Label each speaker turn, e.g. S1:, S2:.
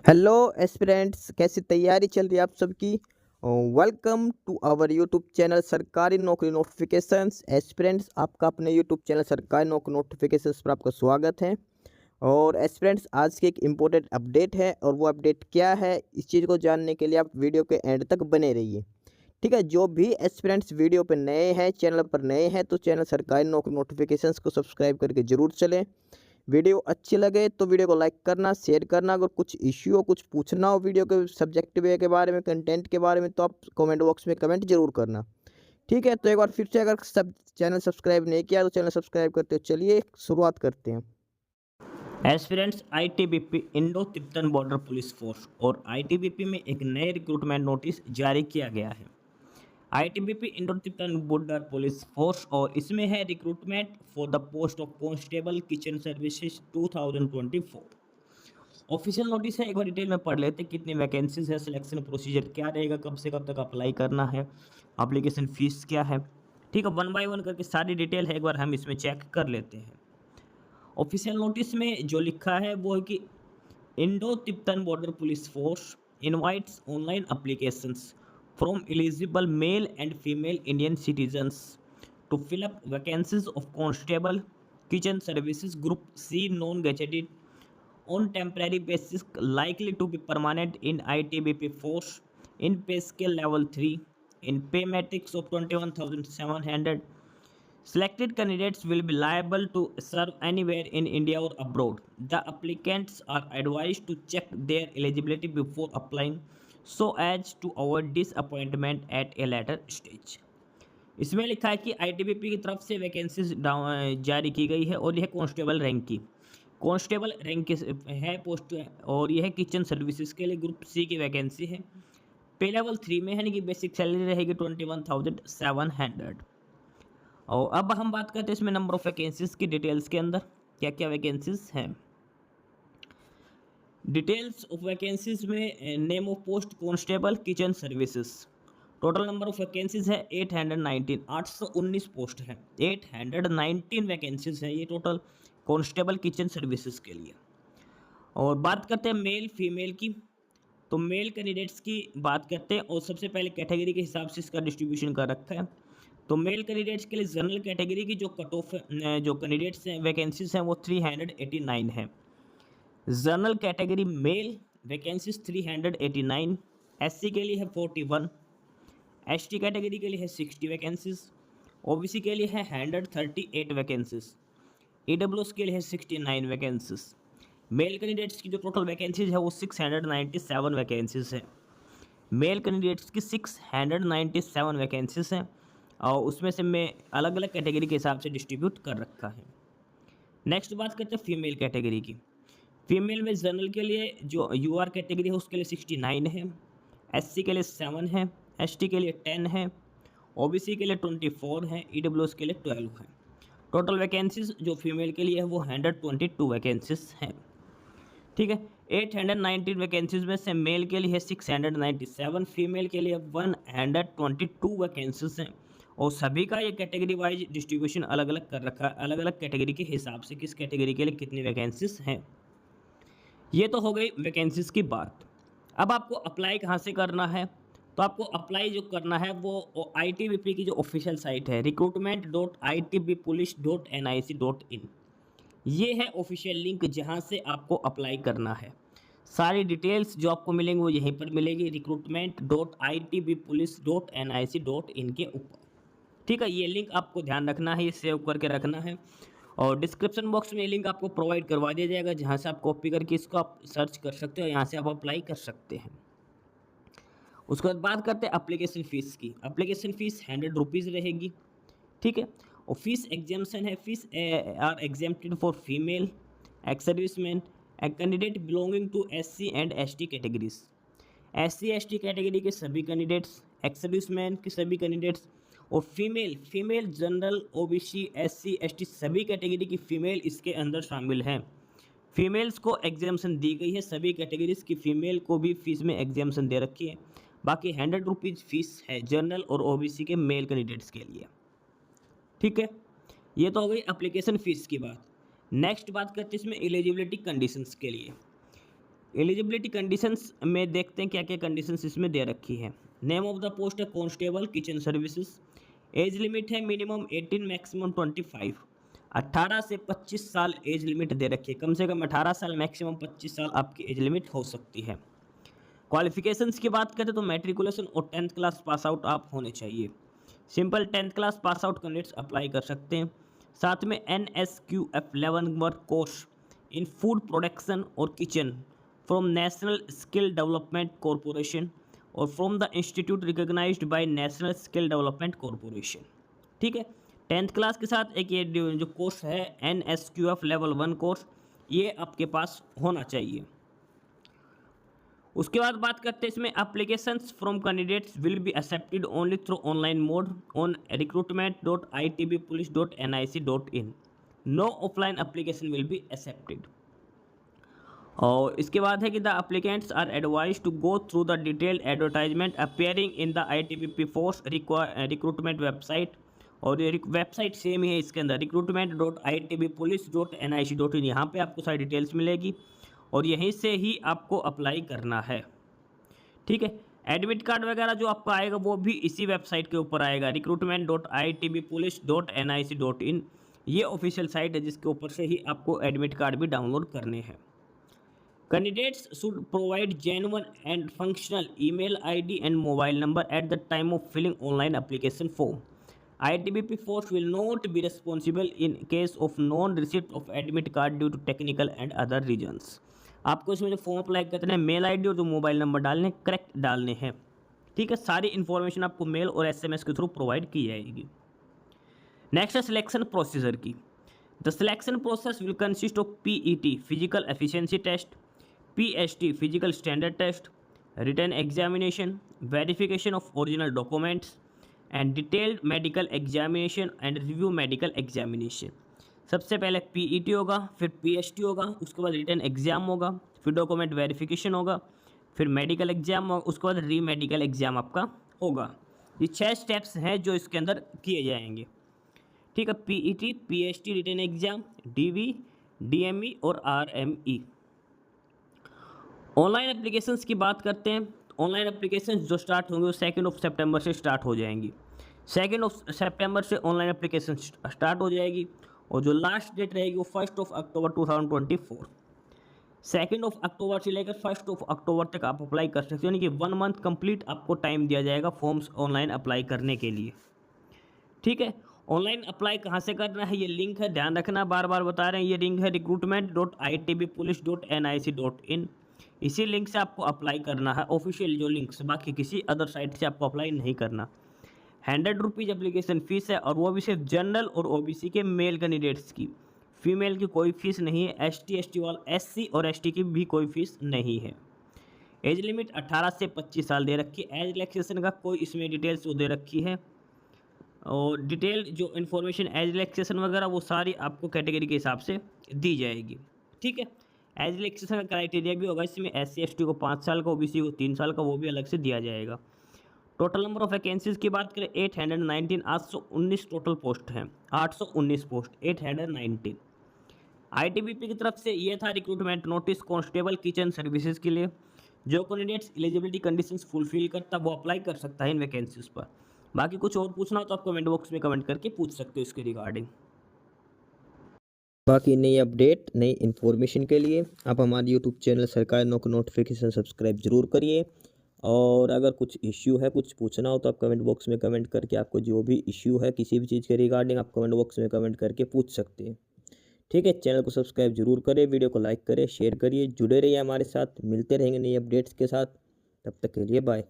S1: Hello aspirants, कैसी तैयारी चल रही है आप सबकी। Welcome to our YouTube channel सरकारी नौकरी नोटिफिकेशंस। एस्पिरेंट्स, आपका अपने यूट्यूब चैनल सरकारी नौकरी नोटिफिकेशंस पर आपका स्वागत है। और एस्पिरेंट्स, आज की एक इम्पोर्टेंट अपडेट है, और वो अपडेट क्या है, इस चीज़ को जानने के लिए आप वीडियो के एंड तक बने रहिए। ठीक है, जो भी एस्पिरेंट्स वीडियो पर नए हैं, चैनल पर नए हैं, तो चैनल सरकारी नौकरी नोटिफिकेशंस को सब्सक्राइब करके जरूर चलें। वीडियो अच्छी लगे तो वीडियो को लाइक करना, शेयर करना। अगर कुछ इश्यू हो, कुछ पूछना हो वीडियो के सब्जेक्ट वे के बारे में, कंटेंट के बारे में, तो आप कमेंट बॉक्स में कमेंट जरूर करना। ठीक है, तो एक बार फिर से, अगर सब चैनल सब्सक्राइब नहीं किया तो चैनल सब्सक्राइब करते हो। चलिए शुरुआत करते हैं।
S2: Aspirants ITBP Indo Tibetan border police force और आईटीबीपी में एक नए रिक्रूटमेंट नोटिस जारी किया गया है। ITBP Indo Tibetan border police force और इसमें है recruitment for the post of constable kitchen services 2024। Official notice है, एक बार डिटेल में पढ़ लेते हैं कितनी वैकेंसीज है, सिलेक्शन प्रोसीजर क्या रहेगा, कब से कब तक अप्लाई करना है, एप्लीकेशन फीस क्या है। ठीक है, वन बाय वन करके सारी डिटेल है, एक बार हम इसमें चेक कर लेते हैं। ऑफिशियल नोटिस में जो लिखा है वो है कि Indo Tibetan border police force invites online applications from eligible male and female Indian citizens to fill up vacancies of constable kitchen services group C non gazetted on temporary basis likely to be permanent in ITBP force in pay scale level 3 in pay matrix of 21,700. Selected candidates will be liable to serve anywhere in India or abroad. The applicants are advised to check their eligibility before applying so as to avoid disappointment at a later stage. इसमें लिखा है कि ITBP की तरफ से vacancies जारी की गई है और यह कांस्टेबल रैंक की कांस्टेबल रैंक की है पोस्ट है, और यह किचन सर्विसेज के लिए ग्रुप सी की वैकेंसी है। पे लेवल 3 में, यानी कि बेसिक सैलरी रहेगी 21,700। और अब हम बात करते हैं इसमें नंबर ऑफ वैकेंसीज की डिटेल्स के अंदर क्या क्या वैकेंसीज हैं। डिटेल्स ऑफ वैकेंसीज में name of post constable kitchen services. Total number of vacancies है 819, 819 पोस्ट है। 819 वैकेंसीज है ये टोटल कांस्टेबल किचन सर्विसेज के लिए। और बात करते हैं मेल फीमेल की, तो मेल कैंडिडेट्स की बात करते हैं और सबसे पहले कैटेगरी के हिसाब से इसका डिस्ट्रीब्यूशन कर रखा है। तो मेल कैंडिडेट्स के लिए जनरल कैटेगरी की जो कट ऑफ जो कैंडिडेट्स हैं वैकेंसीज हैं वो 389 है। General category mail vacancies 389, SC के लिए है 41, एसटी कैटेगरी के लिए है 60 वैकेंसीज, ओबीसी के लिए है 138 वैकेंसीज, ईडब्ल्यूएस के लिए है 69 वैकेंसीज। मेल कैंडिडेट्स की जो टोटल वैकेंसीज है वो 697 वैकेंसीज है। मेल कैंडिडेट्स की 697 वैकेंसीज हैं और उसमें से मैं अलग अलग कैटेगरी के हिसाब से डिस्ट्रीब्यूट कर रखा है। नेक्स्ट बात करते हैं फीमेल कैटेगरी की। फीमेल में जनरल के लिए जो यूआर कैटेगरी है उसके लिए 69 है, एससी के लिए 7 है, एसटी के लिए 10 है, ओबीसी के लिए 24 है, ईडब्ल्यूएस के लिए 12 है। टोटल वैकेंसीज जो फीमेल के लिए है वो 122 वैकेंसीज हैं। ठीक है, 819 वैकेंसीज में से मेल के लिए 697, फीमेल के लिए 122 वैकेंसीज हैं। और सभी का ये कैटेगरी वाइज डिस्ट्रीब्यूशन अलग अलग कर रखा है, अलग अलग कैटेगरी के हिसाब से किस कैटेगरी के लिए कितनी वैकेंसीज हैं। ये तो हो गई वैकेंसीज की बात। अब आपको अप्लाई कहाँ से करना है, तो आपको अप्लाई जो करना है वो आईटीबीपी की जो ऑफिशियल साइट है recruitment.itbpolice.nic.in, ये है ऑफिशियल लिंक जहाँ से आपको अप्लाई करना है। सारी डिटेल्स जो आपको मिलेंगी वो यहीं पर मिलेगी recruitment.itbpolice.nic.in के ऊपर। ठीक है, ये लिंक आपको ध्यान रखना है, ये सेव करके रखना है। और डिस्क्रिप्शन बॉक्स में ये लिंक आपको प्रोवाइड करवा दिया जाएगा जहाँ से आप कॉपी करके इसको आप सर्च कर सकते हो, यहाँ से आप अप्लाई कर सकते हैं। उसके बाद बात करते हैं एप्लीकेशन फ़ीस की। एप्लीकेशन फ़ीस 100 रुपीज़ रहेगी। ठीक है, और फीस एग्जामेशन है, fees are exempted for female ex serviceman and candidate belonging to SC and ST categories. SC ST category के सभी कैंडिडेट्स, एक्स सर्विसमैन के सभी कैंडिडेट्स और female general OBC SC ST सभी कैटेगरी की फीमेल इसके अंदर शामिल हैं। फीमेल्स को एग्जामेशन दी गई है, सभी कैटेगरीज की फीमेल को भी फीस में एग्जामेशन दे रखी है। बाकी 100 रुपीज़ फीस है जनरल और ओबीसी के मेल कैंडिडेट्स के लिए। ठीक है, ये तो हो गई एप्लीकेशन फ़ीस की बात। नेक्स्ट बात करते हैं इसमें एलिजिबिलिटी कंडीशंस के लिए। एलिजिबिलिटी कंडीशंस में देखते हैं क्या क्या कंडीशंस इसमें दे रखी है। नेम ऑफ द पोस्ट है constable kitchen services. Age limit है मिनिमम 18 मैक्सिमम 25। 18 से 25 साल एज लिमिट दे रखी है, कम से कम 18 साल मैक्सिमम 25 साल आपकी एज लिमिट हो सकती है। क्वालिफिकेशंस की बात करें तो मैट्रिकुलेशन और 10th क्लास पास आउट आप होने चाहिए। Simple 10th class pass out candidates apply कर सकते हैं। साथ में NSQF 11 work course in food production और kitchen from national skill development corporation और from the institute recognised by national skill development corporation. ठीक है, 10th क्लास के साथ एक ये जो कोर्स है NSQF लेवल 1 कोर्स, ये आपके पास होना चाहिए। उसके बाद बात करते हैं इसमें applications from candidates will be accepted only through online mode on recruitment.itbpolice.nic.in। No offline application will be accepted. और इसके बाद है कि the applicants are advised to go through the detailed advertisement appearing in the ITBP force recruitment website. और ये website same ही है इसके अंदर recruitment.itbpolice.nic.in। यहाँ पे आपको सारी डिटेल्स मिलेगी और यहीं से ही आपको अप्लाई करना है। ठीक है, एडमिट कार्ड वगैरह जो आपका आएगा वो भी इसी वेबसाइट के ऊपर आएगा recruitment.itbpolice.nic.in। ये ऑफिशियल साइट है जिसके ऊपर से ही आपको एडमिट कार्ड भी डाउनलोड करने हैं। Candidates should provide genuine and functional email ID and mobile number at the time of filling online application form. ITBP force will not be responsible in case of non-receipt of admit card due to technical and other reasons. आपको इसमें जो form apply करते हैं mail ID और जो mobile number डालने correct डालने हैं। ठीक है, सारी इन्फॉर्मेशन आपको मेल और SMS के थ्रू प्रोवाइड की जाएगी। नेक्स्ट है सिलेक्शन प्रोसीजर की। The selection process will consist of PET physical efficiency test, PST physical standard test, written examination, verification of original documents and detailed medical examination and review medical examination. सबसे पहले PET होगा, फिर PST होगा, उसके बाद written exam होगा, फिर document verification होगा, फिर मेडिकल एग्जाम होगा, उसके बाद री मेडिकल एग्जाम आपका होगा। ये 6 स्टेप्स हैं जो इसके अंदर किए जाएंगे। ठीक है, PET, PST, written exam, DV, DME और RME। ऑनलाइन एप्लीकेशंस की बात करते हैं। ऑनलाइन एप्लीकेशंस जो स्टार्ट होंगे वो 2 सितंबर से स्टार्ट हो जाएंगी। 2 सितंबर से ऑनलाइन एप्लीकेशन स्टार्ट हो जाएगी और जो लास्ट डेट रहेगी वो 1 अक्टूबर 2024। 2 अक्टूबर से लेकर 1 अक्टूबर तक आप अप्लाई कर सकते हो, यानी कि 1 मंथ कंप्लीट आपको टाइम दिया जाएगा फॉर्म्स ऑनलाइन अप्लाई करने के लिए। ठीक है, ऑनलाइन अप्लाई कहाँ से करना है, ये लिंक है, ध्यान रखना, बार बार बता रहे हैं, ये लिंक है recruitment.itbpolice.nic.in। इसी लिंक से आपको अप्लाई करना है, ऑफिशियल जो लिंक से, बाकी किसी अदर साइट से आपको अप्लाई नहीं करना। 100 रुपीज़ एप्लीकेशन फ़ीस है और वो भी सिर्फ जनरल और OBC के मेल कैंडिडेट्स की, फीमेल की कोई फ़ीस नहीं है। ST वाला SC और ST की भी कोई फ़ीस नहीं है। एज लिमिट 18 से 25 साल दे रखी है। एज रिलैक्सेशन का कोई इसमें डिटेल्स वो दे रखी है और डिटेल जो इन्फॉर्मेशन एज रिलैक्सेशन वगैरह वो सारी आपको कैटेगरी के हिसाब से दी जाएगी। ठीक है, एज रिलैक्सेशन का क्राइटेरिया भी होगा इसमें, SC ST को 5 साल का, OBC को 3 साल का, वो भी अलग से दिया जाएगा। टोटल नंबर ऑफ वैकेंसीज की बात करें 819, 819 टोटल पोस्ट हैं, 819 पोस्ट 819। ITBP की तरफ से ये था recruitment notice constable kitchen services के लिए। जो कैंडिडेट्स एलिजिबिलिटी कंडीशंस फुलफिल करता वो अप्लाई कर सकता है इन वैकेंसीज पर। बाकी कुछ और पूछना हो तो आप कमेंट बॉक्स में कमेंट करके पूछ सकते हो इसके रिगार्डिंग।
S1: बाकी नई अपडेट नई इन्फॉर्मेशन के लिए आप हमारे यूट्यूब चैनल सरकारी नौकरी नोटिफिकेशन सब्सक्राइब जरूर करिए। और अगर कुछ इश्यू है, कुछ पूछना हो तो आप कमेंट बॉक्स में कमेंट करके आपको जो भी इश्यू है किसी भी चीज़ के रिगार्डिंग आप कमेंट बॉक्स में कमेंट करके पूछ सकते हैं। ठीक है, चैनल को सब्सक्राइब जरूर करें, वीडियो को लाइक करें, शेयर करिए, जुड़े रहिए हमारे साथ, मिलते रहेंगे नई अपडेट्स के साथ। तब तक के लिए बाय।